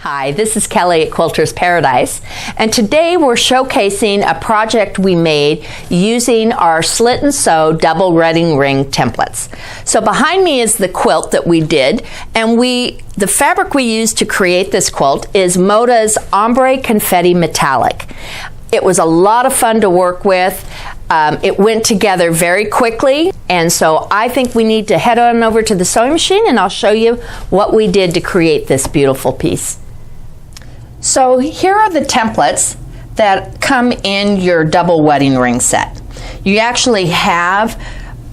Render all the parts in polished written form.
Hi, this is Kelly at Quilter's Paradise, and today we're showcasing a project we made using our Slit and Sew double wedding ring templates. So behind me is the quilt that we did, and the fabric we used to create this quilt is Moda's Ombre Confetti Metallic. It was a lot of fun to work with. It went together very quickly, and so I think we need to head on over to the sewing machine and I'll show you what we did to create this beautiful piece. So here are the templates that come in your double wedding ring set. You actually have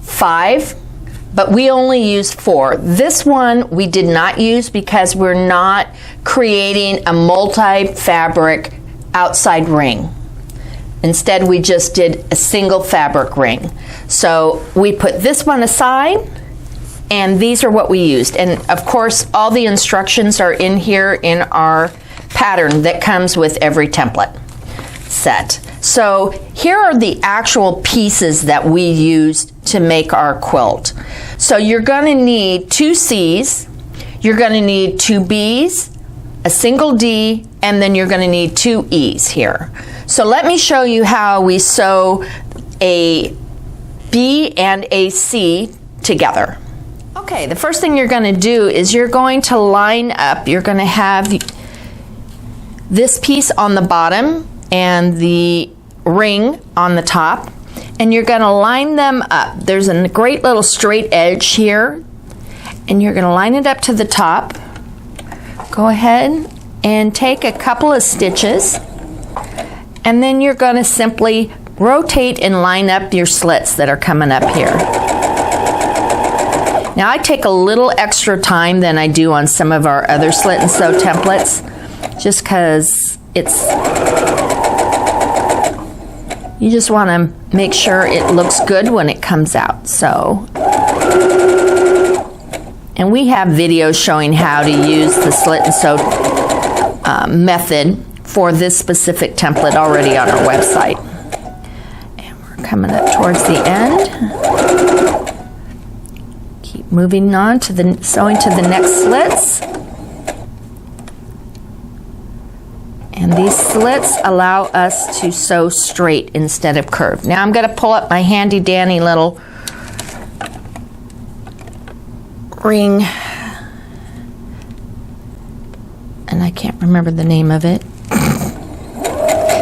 5, but we only used 4. This one we did not use because we're not creating a multi-fabric outside ring. Instead, we just did a single fabric ring. So we put this one aside, and these are what we used. And of course, all the instructions are in here in our pattern that comes with every template set. So here are the actual pieces that we used to make our quilt. So you're going to need 2 C's, you're going to need 2 B's, a single D, and then you're going to need 2 E's here. So let me show you how we sew a B and a C together. Okay, the first thing you're going to do is you're going to line up, you're going to have this piece on the bottom and the ring on the top, and you're going to line them up. There's a great little straight edge here, and you're going to line it up to the top. Go ahead and take a couple of stitches, and then you're going to simply rotate and line up your slits that are coming up here. Now I take a little extra time than I do on some of our other slit and sew templates, just because you just want to make sure it looks good when it comes out. So, and we have videos showing how to use the slit and sew method for this specific template already on our website. And we're coming up towards the end. Keep moving on to the sewing to the next slits. And these slits allow us to sew straight instead of curved. Now I'm going to pull up my handy dandy little ring, and I can't remember the name of it.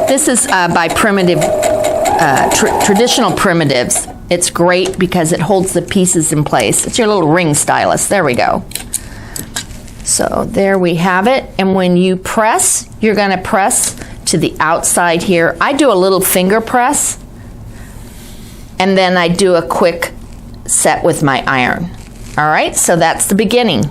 This is by Traditional Primitives. It's great because it holds the pieces in place. It's your little ring stylus. There we go. So there we have it, and when you press, you're going to press to the outside here. I do a little finger press, and then I do a quick set with my iron. All right, so that's the beginning.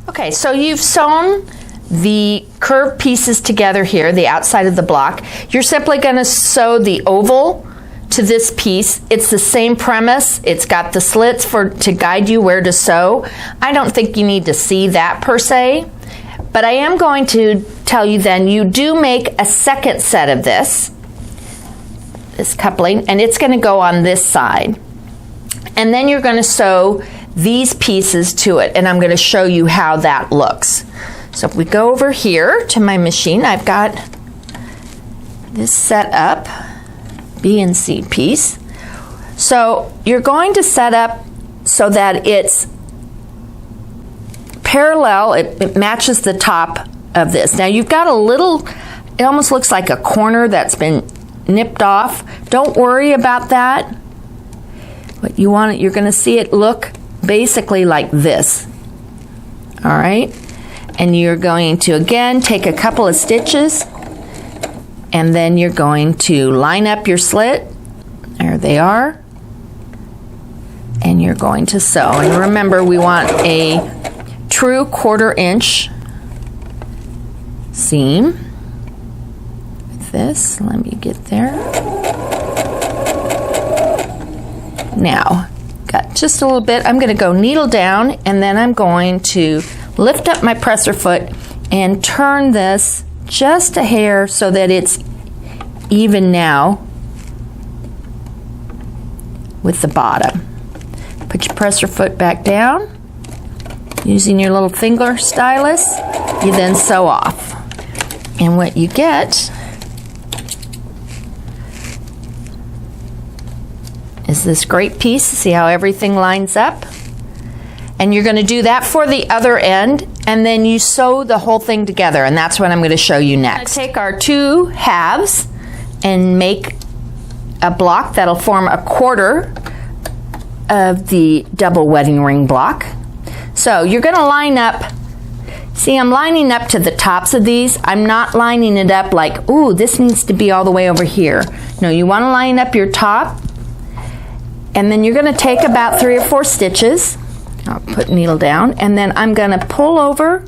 Okay, so you've sewn the curved pieces together here, the outside of the block. You're simply going to sew the oval to this piece. It's the same premise. It's got the slits to guide you where to sew. I don't think you need to see that per se, but I am going to tell you then you do make a second set of this coupling, and it's going to go on this side. And then you're going to sew these pieces to it, and I'm going to show you how that looks. So if we go over here to my machine, I've got this set up, B and C piece. So you're going to set up so that it's parallel, it matches the top of this. Now you've got a little, it almost looks like a corner that's been nipped off. Don't worry about that. What you want, you're going to see it look basically like this. All right, and you're going to again take a couple of stitches, and then you're going to line up your slit. There they are. And you're going to sew. And remember, we want a true 1/4 inch seam. With this, let me get there. Now, got just a little bit. I'm going to go needle down, and then I'm going to lift up my presser foot and turn this just a hair so that it's even now with the bottom. Put your presser foot back down using your little finger stylus you then sew off. And what you get is this great piece. See how everything lines up? And you're going to do that for the other end, and then you sew the whole thing together, and that's what I'm going to show you next. Take our 2 halves and make a block that'll form a quarter of the double wedding ring block. So you're going to line up, see, I'm lining up to the tops of these. I'm not lining it up like, ooh, this needs to be all the way over here. No, you want to line up your top, and then you're going to take about 3 or 4 stitches. I'll put needle down, and then I'm going to pull over,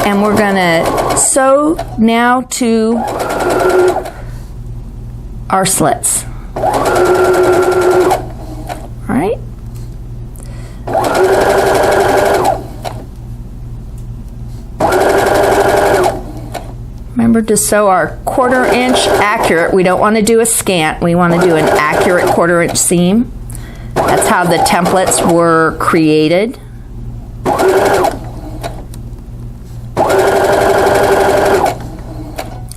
and we're going to sew now to our slits. All right. Remember to sew our 1/4 inch accurate. We don't want to do a scant. We want to do an accurate 1/4 inch seam. That's how the templates were created.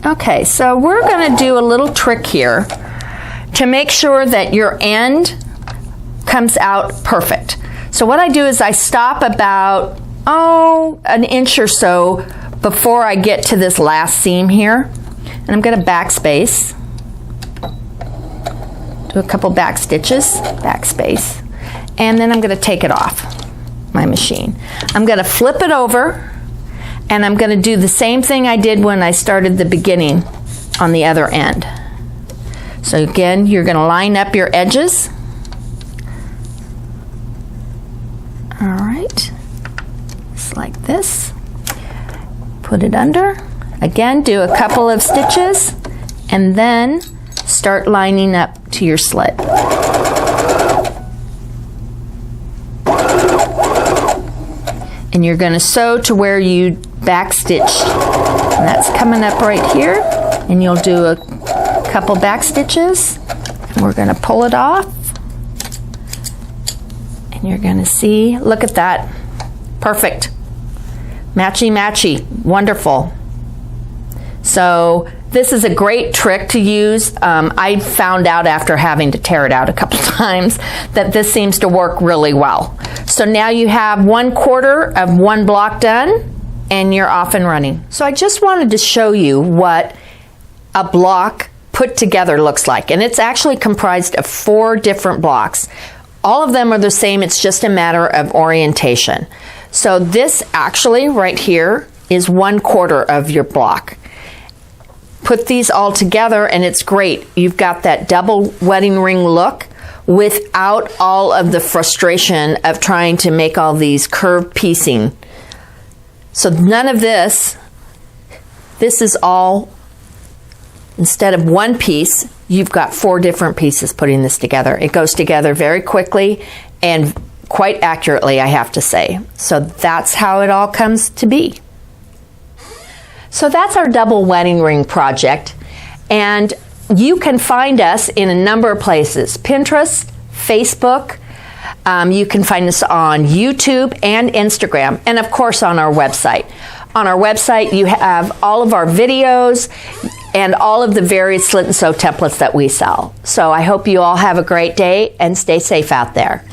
Okay, so we're going to do a little trick here to make sure that your end comes out perfect. So what I do is I stop about, an inch or so before I get to this last seam here. And I'm going to backspace. Do a couple back stitches, backspace, and then I'm going to take it off my machine. I'm going to flip it over, and I'm going to do the same thing I did when I started the beginning on the other end. So again, you're going to line up your edges. All right, just like this. Put it under. Again, do a couple of stitches, and then start lining up to your slit. And you're going to sew to where you back stitched. And that's coming up right here. And you'll do a couple back stitches. And we're going to pull it off. And you're going to see, look at that. Perfect. Matchy matchy. Wonderful. So this is a great trick to use. I found out after having to tear it out a couple times that this seems to work really well. So now you have 1/4 of one block done, and you're off and running. So I just wanted to show you what a block put together looks like. And it's actually comprised of 4 different blocks. All of them are the same. It's just a matter of orientation. So this actually right here is 1/4 of your block. Put these all together and it's great. You've got that double wedding ring look without all of the frustration of trying to make all these curved piecing. So none of this is all, instead of one piece, you've got 4 different pieces putting this together. It goes together very quickly and quite accurately, I have to say. So that's how it all comes to be. So that's our double wedding ring project, and you can find us in a number of places: Pinterest, Facebook, you can find us on YouTube and Instagram, and of course on our website. On our website you have all of our videos and all of the various slit and sew templates that we sell. So I hope you all have a great day and stay safe out there.